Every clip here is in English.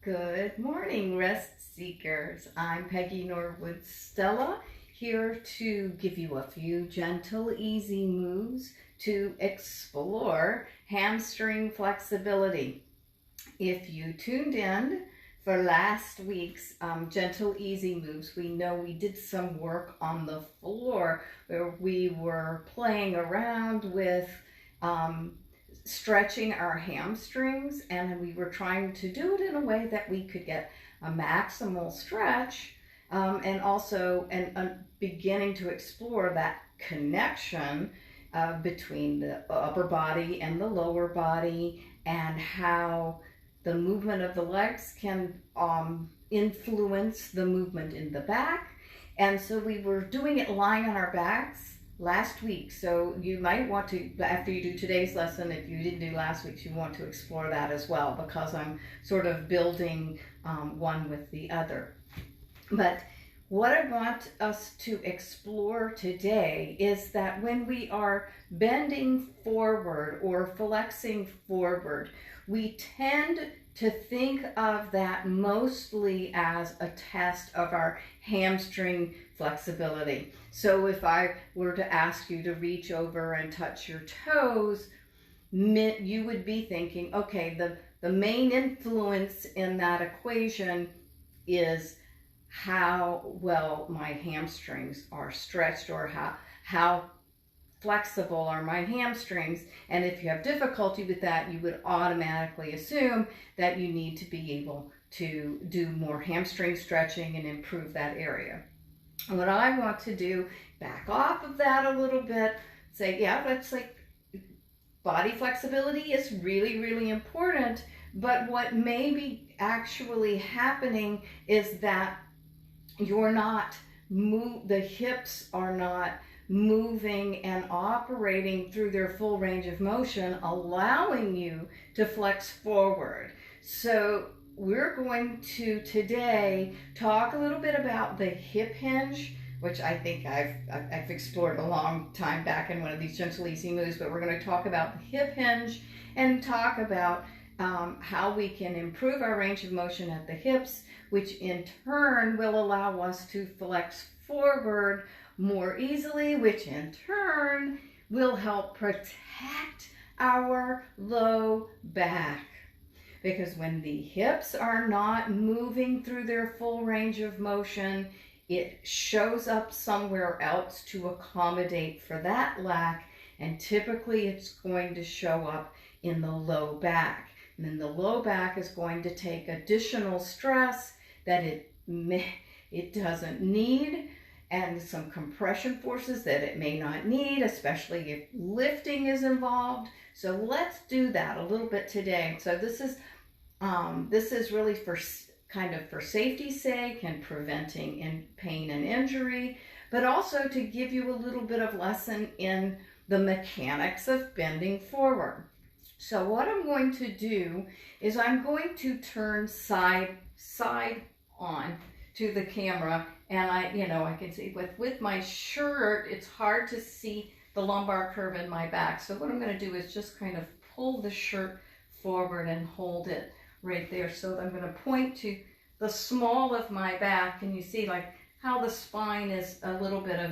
Good morning, rest seekers. I'm Peggy Norwood Stella, here to give you a few gentle, easy moves to explore hamstring flexibility. If you tuned in for last week's gentle, easy moves, we know we did some work on the floor where we were playing around with stretching our hamstrings, and we were trying to do it in a way that we could get a maximal stretch, and also beginning to explore that connection between the upper body and the lower body, and how the movement of the legs can influence the movement in the back. And so we were doing it lying on our backs last week. So you might want to, after you do today's lesson, if you didn't do last week's, you want to explore that as well, because I'm sort of building one with the other. But what I want us to explore today is that when we are bending forward or flexing forward, we tend to think of that mostly as a test of our hamstring flexibility. So if I were to ask you to reach over and touch your toes, you would be thinking, okay, the main influence in that equation is how well my hamstrings are stretched, or how flexible are my hamstrings. And if you have difficulty with that, you would automatically assume that you need to be able to do more hamstring stretching and improve that area. And what I want to do, back off of that a little bit, say, yeah, that's like body flexibility is really, really important. But what may be actually happening is that the hips are not moving and operating through their full range of motion, allowing you to flex forward. So we're going to today talk a little bit about the hip hinge, which I think I've explored a long time back in one of these gentle easy moves, but we're going to talk about the hip hinge and talk about how we can improve our range of motion at the hips, which in turn will allow us to flex forward more easily, which in turn will help protect our low back. Because when the hips are not moving through their full range of motion, it shows up somewhere else to accommodate for that lack, and typically it's going to show up in the low back. And then the low back is going to take additional stress that it doesn't need, and some compression forces that it may not need, especially if lifting is involved. So let's do that a little bit today. So this is really for safety's sake and preventing pain and injury, but also to give you a little bit of lesson in the mechanics of bending forward. So what I'm going to do is I'm going to turn side on to the camera, and I can see with my shirt, it's hard to see the lumbar curve in my back. So what I'm going to do is just kind of pull the shirt forward and hold it right there. So I'm going to point to the small of my back, and you see like how the spine is a little bit of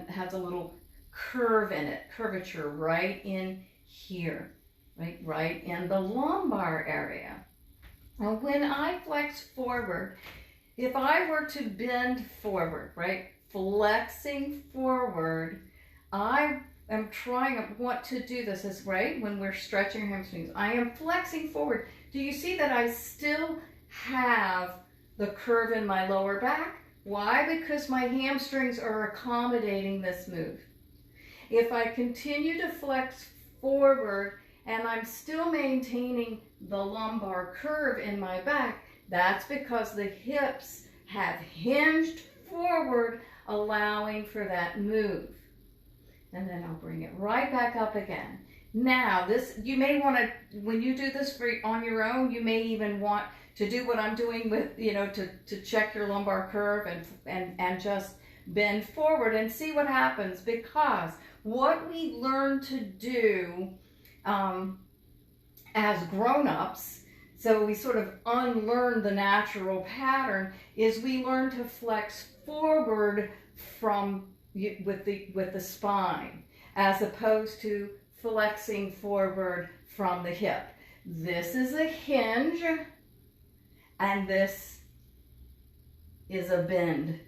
has a little curve in it, curvature right in here, right in the lumbar area. Now when I flex forward, if I were to bend forward, flexing forward, I want to do this as when we're stretching our hamstrings, I am flexing forward. Do you see that I still have the curve in my lower back? Why? Because my hamstrings are accommodating this move. If I continue to flex forward and I'm still maintaining the lumbar curve in my back, that's because the hips have hinged forward, allowing for that move. And then I'll bring it right back up again. Now, you may want to, when you do this on your own, you may even want to do what I'm doing with, to check your lumbar curve and just bend forward and see what happens. Because what we learn to do as grown-ups, So we sort of unlearn the natural pattern, is we learn to flex forward with the spine, as opposed to flexing forward from the hip. This is a hinge, and this is a bend.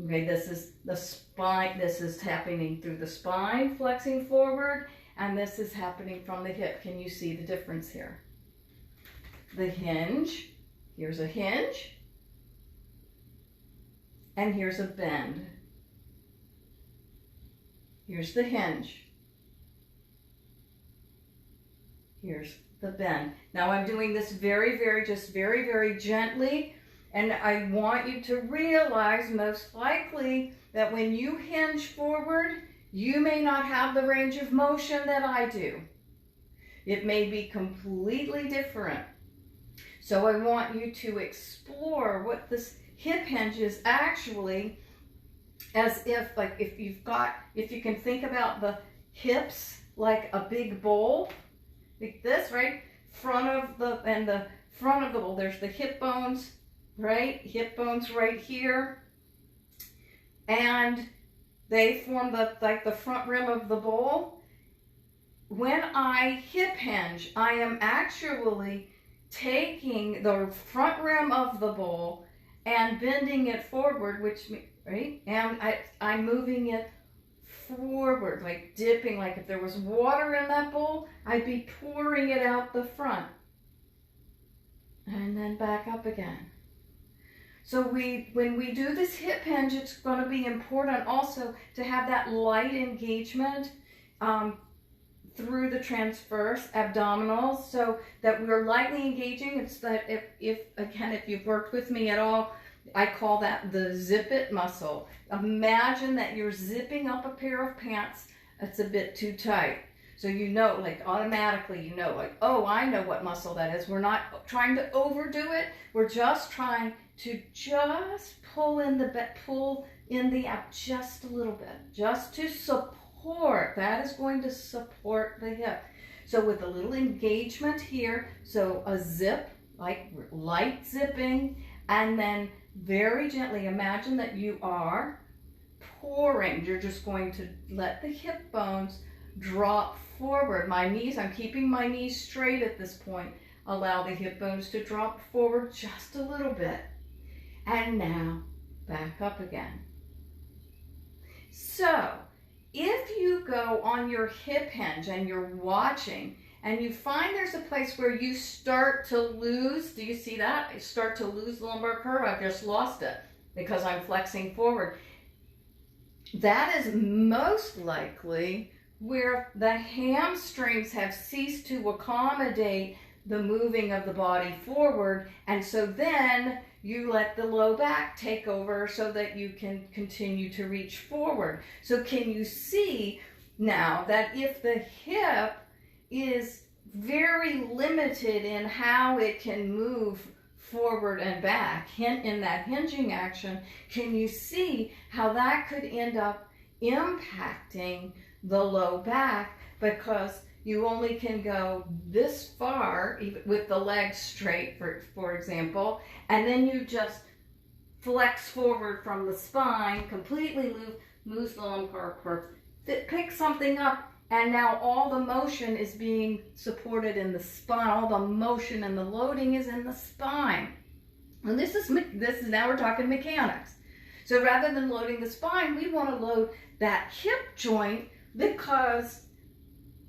Okay, this is the spine, this is happening through the spine, flexing forward, and this is happening from the hip. Can you see the difference here? The hinge, here's a hinge, and here's a bend. Here's the hinge. Here's the bend. Now I'm doing this very, very gently, and I want you to realize most likely that when you hinge forward, you may not have the range of motion that I do. It may be completely different. So I want you to explore what this hip hinge is actually, as if, like, if you can think about the hips like a big bowl, like this, right? Front of the bowl, there's the hip bones, right? Hip bones right here. And they form the front rim of the bowl. When I hip hinge, I am actually taking the front rim of the bowl and bending it forward, right? And I'm moving it forward, like dipping, like if there was water in that bowl, I'd be pouring it out the front. And then back up again. So when we do this hip hinge, it's going to be important also to have that light engagement through the transverse abdominals, so that we're lightly engaging. It's that if you've worked with me at all, I call that the zip it muscle. Imagine that you're zipping up a pair of pants that's a bit too tight. So you know, like automatically, you know, like, oh, I know what muscle that is. We're not trying to overdo it. We're just trying to pull in the ab just a little bit, just to support. That is going to support the hip. So with a little engagement here, so a zip, like light zipping, and then very gently imagine that you are pouring. You're just going to let the hip bones drop forward. My knees, I'm keeping my knees straight at this point. Allow the hip bones to drop forward just a little bit. And now back up again. So if you go on your hip hinge and you're watching and you find there's a place where you start to lose, do you see that? I start to lose the lumbar curve. I've just lost it because I'm flexing forward. That is most likely where the hamstrings have ceased to accommodate the moving of the body forward, and so then you let the low back take over so that you can continue to reach forward. So can you see now that if the hip is very limited in how it can move forward and back in that hinging action, can you see how that could end up impacting the low back, because you only can go this far with the legs straight, for example, and then you just flex forward from the spine, completely lose the lumbar curve, pick something up, and now all the motion is being supported in the spine. All the motion and the loading is in the spine. And this is now we're talking mechanics. So rather than loading the spine, we want to load that hip joint, because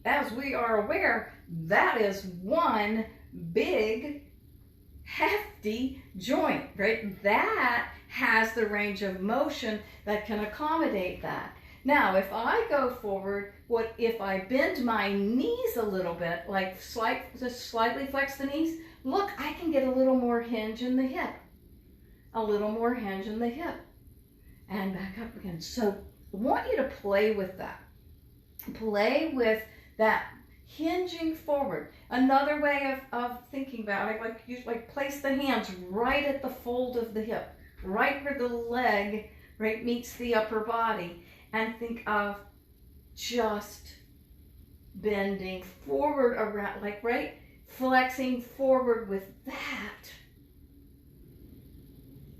as we are aware, that is one big, hefty joint, right? That has the range of motion that can accommodate that. Now, if I go forward, if I bend my knees a little bit, like just slightly flex the knees, look, I can get a little more hinge in the hip. A little more hinge in the hip. And back up again. So I want you to play with that. Play with that hinging forward. Another way of thinking about it, like place the hands right at the fold of the hip, right where the leg right meets the upper body, and think of just bending forward around, like right flexing forward with that,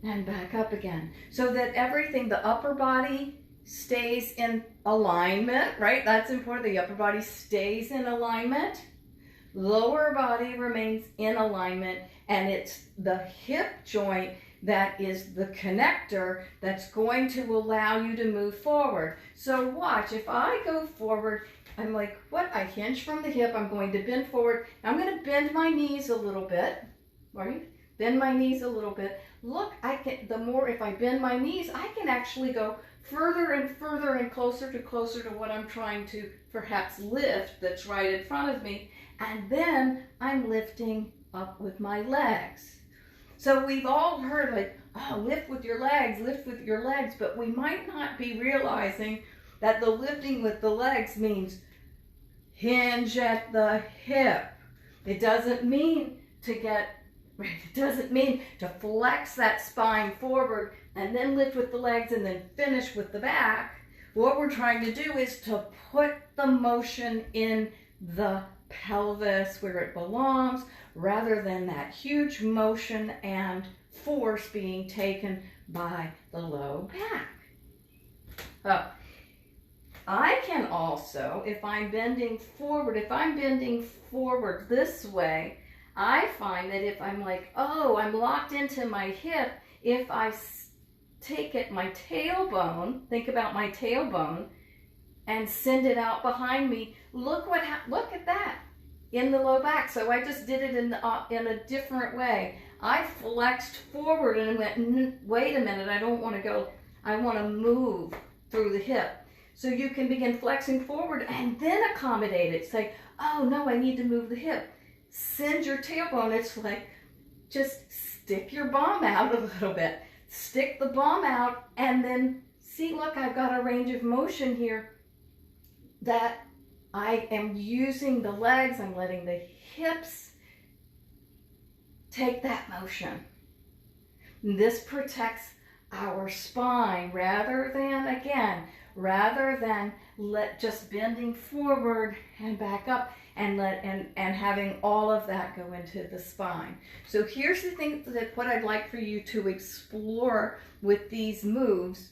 and back up again, so that everything, the upper body stays in alignment, right? That's important. The upper body stays in alignment. Lower body remains in alignment, and it's the hip joint that is the connector that's going to allow you to move forward. So watch, if I go forward, I'm like, what? I hinge from the hip, I'm going to bend forward. I'm going to bend my knees a little bit, right? Bend my knees a little bit. Look, the more, if I bend my knees, I can actually go further and further and closer to what I'm trying to perhaps lift that's right in front of me. And then I'm lifting up with my legs. So we've all heard, like, oh, lift with your legs, but we might not be realizing that the lifting with the legs means hinge at the hip. It doesn't mean to flex that spine forward and then lift with the legs and then finish with the back. What we're trying to do is to put the motion in the pelvis where it belongs, rather than that huge motion and force being taken by the low back. I can also, if I'm bending forward this way, I find that if I'm like, oh, I'm locked into my hip, if I take my tailbone, think about my tailbone, and send it out behind me, look at that in the low back. So I just did it in a different way. I flexed forward and went, wait a minute, I don't want to go, I want to move through the hip. So you can begin flexing forward and then accommodate it. Say, oh no, I need to move the hip. Send your tailbone. It's like, just stick your bum out a little bit. Stick the bum out and then see, look, I've got a range of motion here that I am using the legs. I'm letting the hips take that motion. This protects our spine rather than just bending forward and back up and having all of that go into the spine. So here's the thing, that what I'd like for you to explore with these moves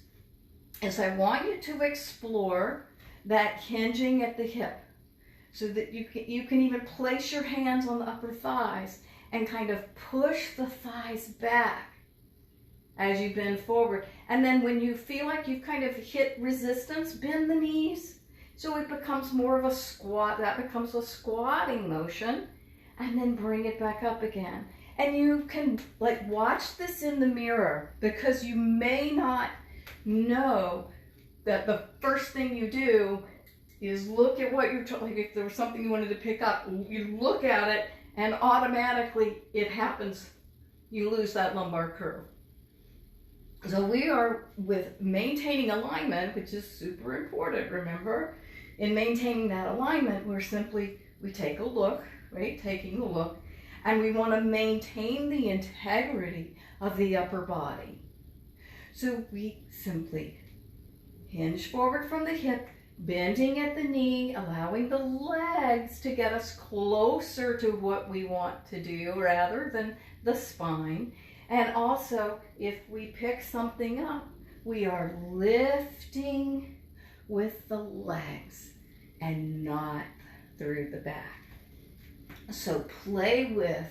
is I want you to explore that hinging at the hip, so that you can even place your hands on the upper thighs and kind of push the thighs back as you bend forward. And then when you feel like you've kind of hit resistance, bend the knees. So it becomes more of a squat. That becomes a squatting motion. And then bring it back up again. And you can watch this in the mirror, because you may not know that the first thing you do is look at what you're like, if there was something you wanted to pick up, you look at it and automatically it happens. You lose that lumbar curve. So we are with maintaining alignment, which is super important, remember? In maintaining that alignment, we take a look, right? Taking a look, and we want to maintain the integrity of the upper body. So we simply hinge forward from the hip, bending at the knee, allowing the legs to get us closer to what we want to do rather than the spine. And also, if we pick something up, we are lifting with the legs and not through the back. So play with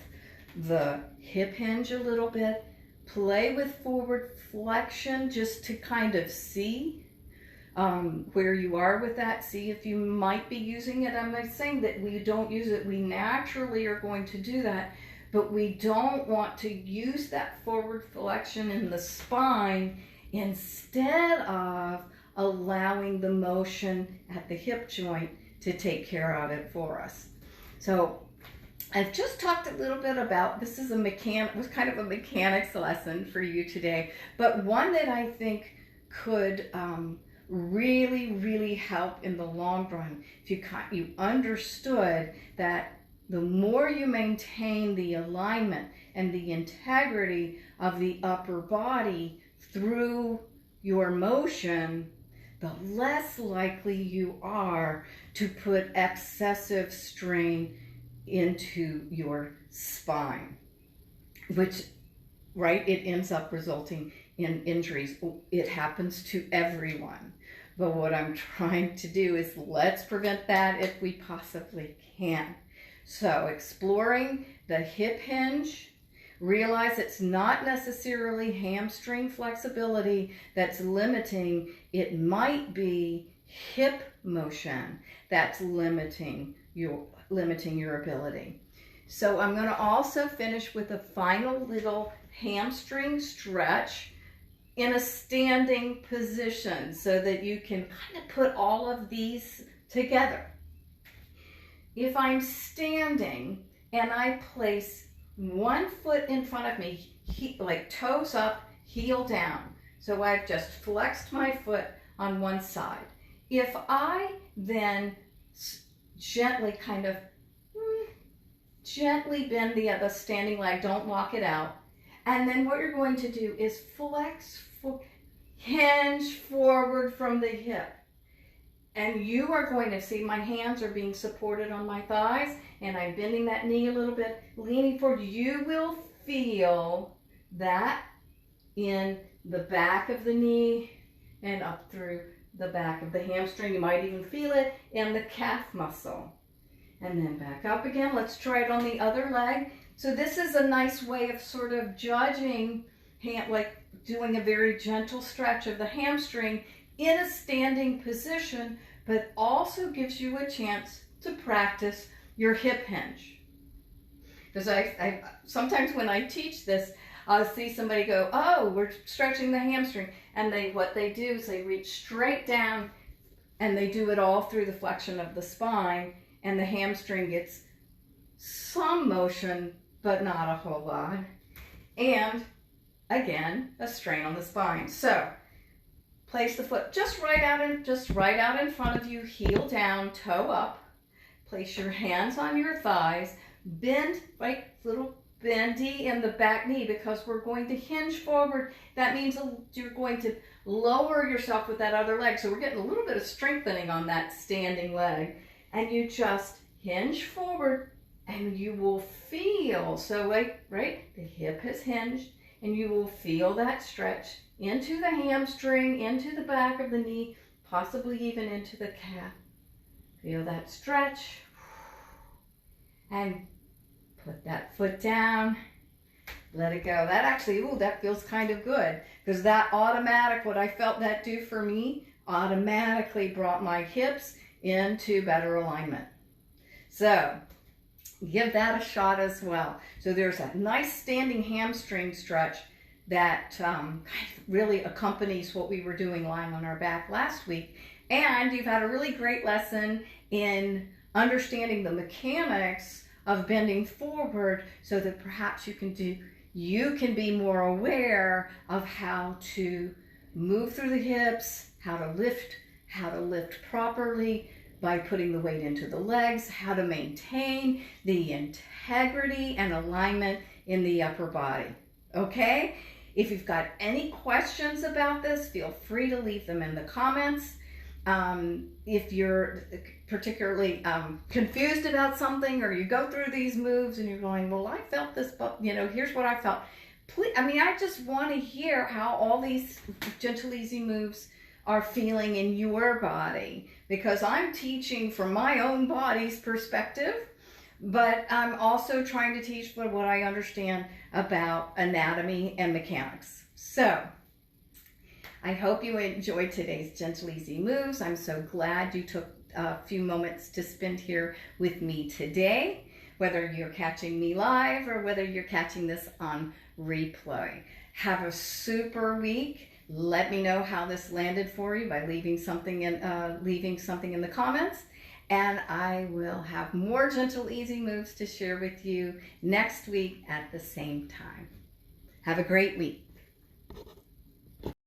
the hip hinge a little bit. Play with forward flexion just to kind of see where you are with that. See if you might be using it. I'm not saying that we don't use it. We naturally are going to do that. But we don't want to use that forward flexion in the spine instead of allowing the motion at the hip joint to take care of it for us. So I've just talked a little bit about, this is was kind of a mechanics lesson for you today, but one that I think could really, really help in the long run if you understood that the more you maintain the alignment and the integrity of the upper body through your motion, the less likely you are to put excessive strain into your spine, which, right, it ends up resulting in injuries. It happens to everyone. But what I'm trying to do is let's prevent that if we possibly can. So exploring the hip hinge, realize it's not necessarily hamstring flexibility that's limiting. It might be hip motion that's limiting your ability. So I'm going to also finish with a final little hamstring stretch in a standing position so that you can kind of put all of these together. If I'm standing and I place one foot in front of me, like toes up, heel down. So I've just flexed my foot on one side. If I then gently gently bend the standing leg, don't lock it out. And then what you're going to do is hinge forward from the hip. And you are going to see my hands are being supported on my thighs, and I'm bending that knee a little bit, leaning forward. You will feel that in the back of the knee and up through the back of the hamstring. You might even feel it in the calf muscle. And then back up again. Let's try it on the other leg. So this is a nice way of sort of judging, like doing a very gentle stretch of the hamstring in a standing position, but also gives you a chance to practice your hip hinge. Because I sometimes when I teach this, I'll see somebody go, oh, we're stretching the hamstring. And what they do is they reach straight down and they do it all through the flexion of the spine, and the hamstring gets some motion, but not a whole lot. And again, a strain on the spine. So place the foot just right out in front of you, heel down, toe up. Place your hands on your thighs. Bend, right, little bendy in the back knee, because we're going to hinge forward. That means you're going to lower yourself with that other leg. So we're getting a little bit of strengthening on that standing leg. And you just hinge forward and you will feel, so right, the hip has hinged, and you will feel that stretch into the hamstring, into the back of the knee, possibly even into the calf. Feel that stretch. And put that foot down. Let it go. That actually, that feels kind of good, because that what I felt that do for me, automatically brought my hips into better alignment. So give that a shot as well. So there's a nice standing hamstring stretch that really accompanies what we were doing lying on our back last week. And you've had a really great lesson in understanding the mechanics of bending forward, so that perhaps you can be more aware of how to move through the hips, how to lift properly by putting the weight into the legs, how to maintain the integrity and alignment in the upper body. Okay? If you've got any questions about this, feel free to leave them in the comments. If you're particularly confused about something, or you go through these moves and you're going, well, I felt this, but here's what I felt. Please, I just want to hear how all these gentle, easy moves are feeling in your body, because I'm teaching from my own body's perspective, but I'm also trying to teach what I understand about anatomy and mechanics. So I hope you enjoyed today's gentle, easy moves. I'm so glad you took a few moments to spend here with me today, whether you're catching me live or whether you're catching this on replay. Have a super week. Let me know how this landed for you by leaving something in the comments, and I will have more gentle, easy moves to share with you next week at the same time. Have a great week.